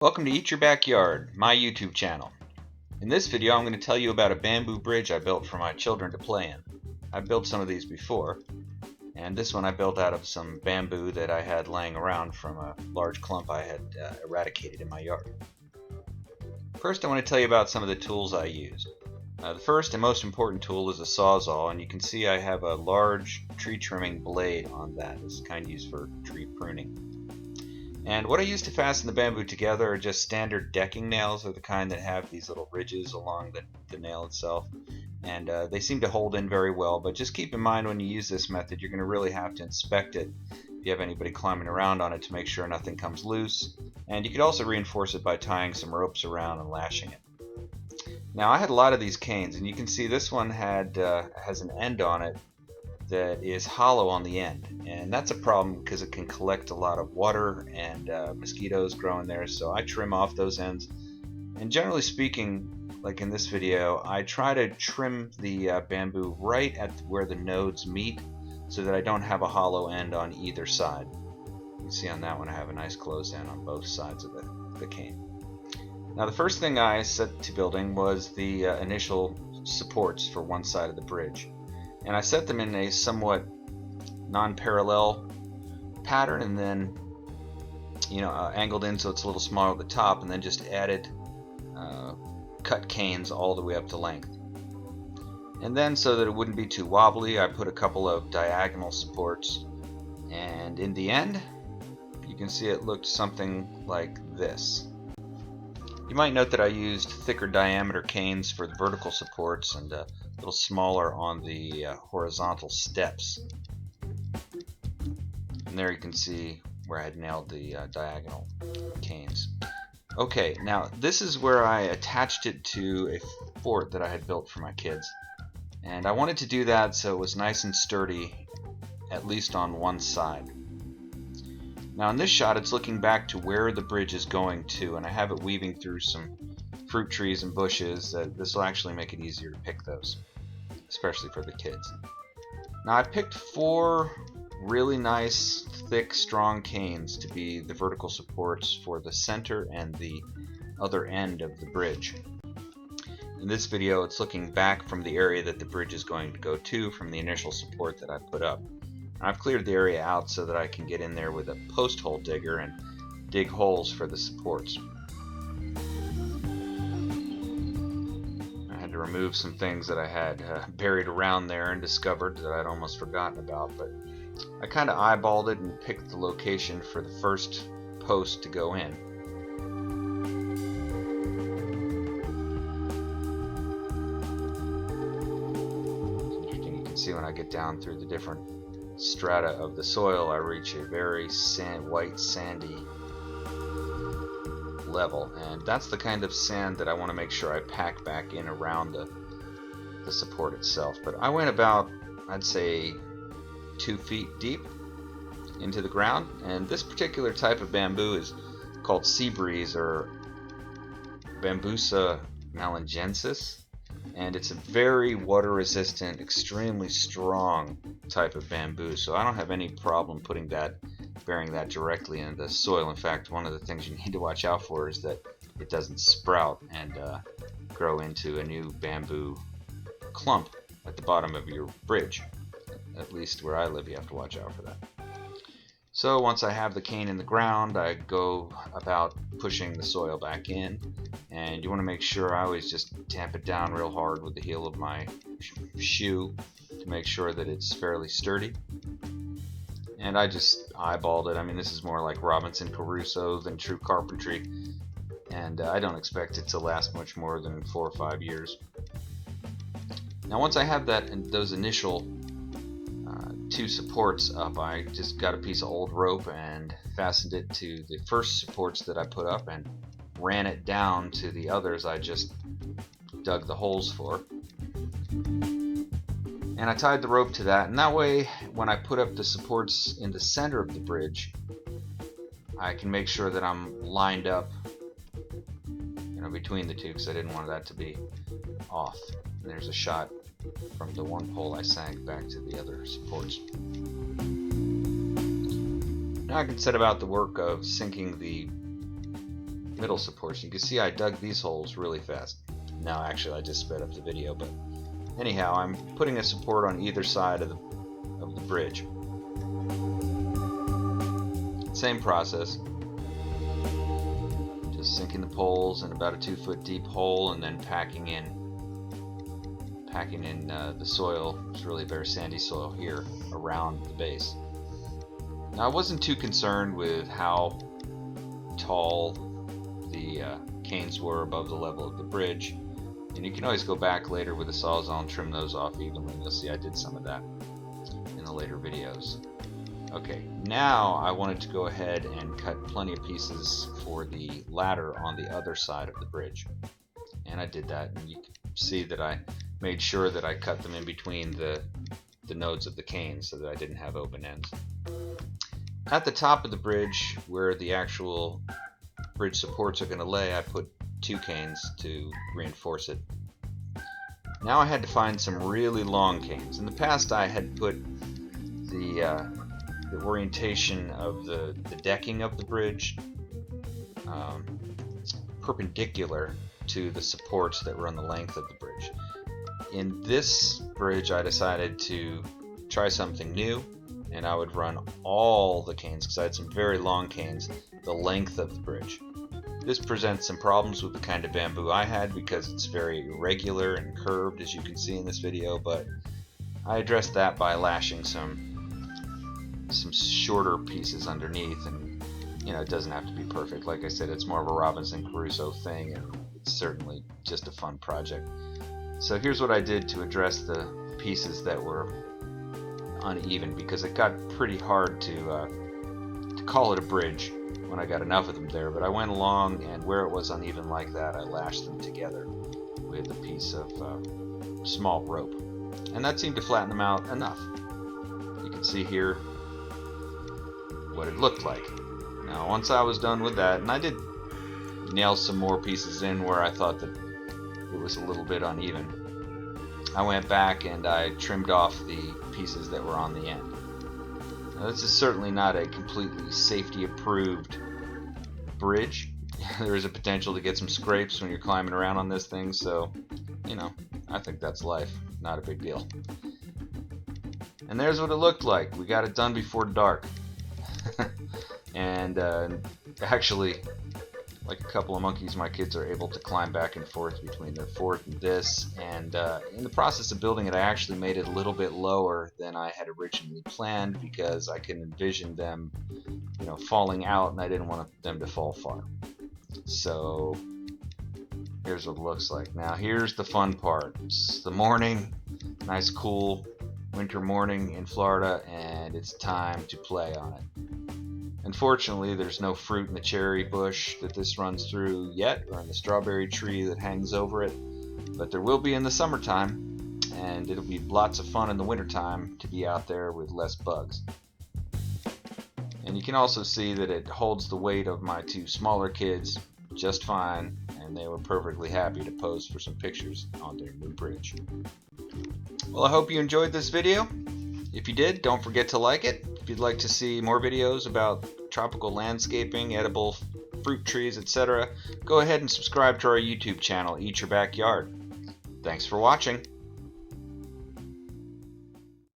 Welcome to Eat Your Backyard, my YouTube channel. In this video I'm going to tell you about a bamboo bridge I built for my children to play in. I've built some of these before, and this one I built out of some bamboo that I had laying around from a large clump I had eradicated in my yard. First I want to tell you about some of the tools I used. The first and most important tool is a sawzall, and you can see I have a large tree trimming blade on that. This is kind of used for tree pruning. And what I use to fasten the bamboo together are just standard decking nails, or the kind that have these little ridges along the nail itself. And they seem to hold in very well, but just keep in mind when you use this method you're going to really have to inspect it if you have anybody climbing around on it to make sure nothing comes loose. And you could also reinforce it by tying some ropes around and lashing it. Now I had a lot of these canes, and you can see this one has an end on it that is hollow on the end, and that's a problem because it can collect a lot of water and mosquitoes grow in there, so I trim off those ends. And generally speaking, like in this video, I try to trim the bamboo right at where the nodes meet so that I don't have a hollow end on either side. You can see on that one I have a nice closed end on both sides of the cane. Now the first thing I set to building was the initial supports for one side of the bridge. And I set them in a somewhat non-parallel pattern, and then angled in so it's a little smaller at the top, and then just added cut canes all the way up to length. And then, so that it wouldn't be too wobbly, I put a couple of diagonal supports, and in the end you can see it looked something like this. You might note that I used thicker diameter canes for the vertical supports and a little smaller on the horizontal steps. And there you can see where I had nailed the diagonal canes. Okay, now this is where I attached it to a fort that I had built for my kids. And I wanted to do that so it was nice and sturdy, at least on one side. Now in this shot it's looking back to where the bridge is going to, and I have it weaving through some fruit trees and bushes. This will actually make it easier to pick those, especially for the kids. Now I picked 4 really nice, thick, strong canes to be the vertical supports for the center and the other end of the bridge. In this video it's looking back from the area that the bridge is going to go to from the initial support that I put up. I've cleared the area out so that I can get in there with a post hole digger and dig holes for the supports. I had to remove some things that I had buried around there and discovered that I'd almost forgotten about, but I kind of eyeballed it and picked the location for the first post to go in. It's interesting, you can see when I get down through the different strata of the soil I reach a very white sandy level, and that's the kind of sand that I want to make sure I pack back in around the support itself. But I went about, I'd say, 2 feet deep into the ground, and this particular type of bamboo is called sea breeze, or Bambusa melangensis, and it's a very water resistant, extremely strong type of bamboo, so I don't have any problem burying that directly into the soil. In fact, one of the things you need to watch out for is that it doesn't sprout and grow into a new bamboo clump at the bottom of your bridge. At least where I live, you have to watch out for that. So once I have the cane in the ground, I go about pushing the soil back in, and you want to make sure I always just tamp it down real hard with the heel of my shoe to make sure that it's fairly sturdy. And I just eyeballed it. I mean, this is more like Robinson Crusoe than true carpentry, and I don't expect it to last much more than 4 or 5 years. Now once I have those initial 2 supports up, I just got a piece of old rope and fastened it to the first supports that I put up and ran it down to the others I just dug the holes for. And I tied the rope to that, and that way when I put up the supports in the center of the bridge, I can make sure that I'm lined up between the 2, because I didn't want that to be off. And there's a shot from the one pole I sank back to the other supports. Now I can set about the work of sinking the middle supports. You can see I dug these holes really fast. No, actually I just sped up the video, but anyhow, I'm putting a support on either side of the bridge. Same process. Just sinking the poles in about a 2-foot deep hole and then packing in the soil. It's really very sandy soil here around the base. Now I wasn't too concerned with how tall the canes were above the level of the bridge, and you can always go back later with a sawzall and trim those off evenly. You'll see I did some of that in the later videos. Okay, now I wanted to go ahead and cut plenty of pieces for the ladder on the other side of the bridge, and I did that, and you can see that I made sure that I cut them in between the nodes of the cane so that I didn't have open ends. At the top of the bridge, where the actual bridge supports are going to lay, I put 2 canes to reinforce it. Now I had to find some really long canes. In the past I had put the orientation of the decking of the bridge perpendicular to the supports that run the length of the bridge. In this bridge I decided to try something new, and I would run all the canes, because I had some very long canes, the length of the bridge. This presents some problems with the kind of bamboo I had because it's very irregular and curved, as you can see in this video, but I addressed that by lashing some shorter pieces underneath, and it doesn't have to be perfect. Like I said, it's more of a Robinson Crusoe thing, and it's certainly just a fun project. So here's what I did to address the pieces that were uneven, because it got pretty hard to call it a bridge when I got enough of them there. But I went along, and where it was uneven like that, I lashed them together with a piece of small rope, and that seemed to flatten them out enough. You can see here what it looked like. Now once I was done with that, and I did nail some more pieces in where I thought that it was a little bit uneven, I went back and I trimmed off the pieces that were on the end. Now, this is certainly not a completely safety approved bridge. There is a potential to get some scrapes when you're climbing around on this thing, so I think that's life, not a big deal. And there's what it looked like. We got it done before dark. And actually, like a couple of monkeys, my kids are able to climb back and forth between their fort and this, and in the process of building it, I actually made it a little bit lower than I had originally planned, because I can envision them falling out, and I didn't want them to fall far. So here's what it looks like. Now here's the fun part. It's the morning, nice cool winter morning in Florida, and it's time to play on it. Unfortunately, there's no fruit in the cherry bush that this runs through yet, or in the strawberry tree that hangs over it, but there will be in the summertime, and it'll be lots of fun in the wintertime to be out there with less bugs. And you can also see that it holds the weight of my 2 smaller kids just fine, and they were perfectly happy to pose for some pictures on their new bridge. Well, I hope you enjoyed this video. If you did, don't forget to like it. If you'd like to see more videos about tropical landscaping, edible fruit trees, etc., go ahead and subscribe to our YouTube channel, Eat Your Backyard. Thanks for watching.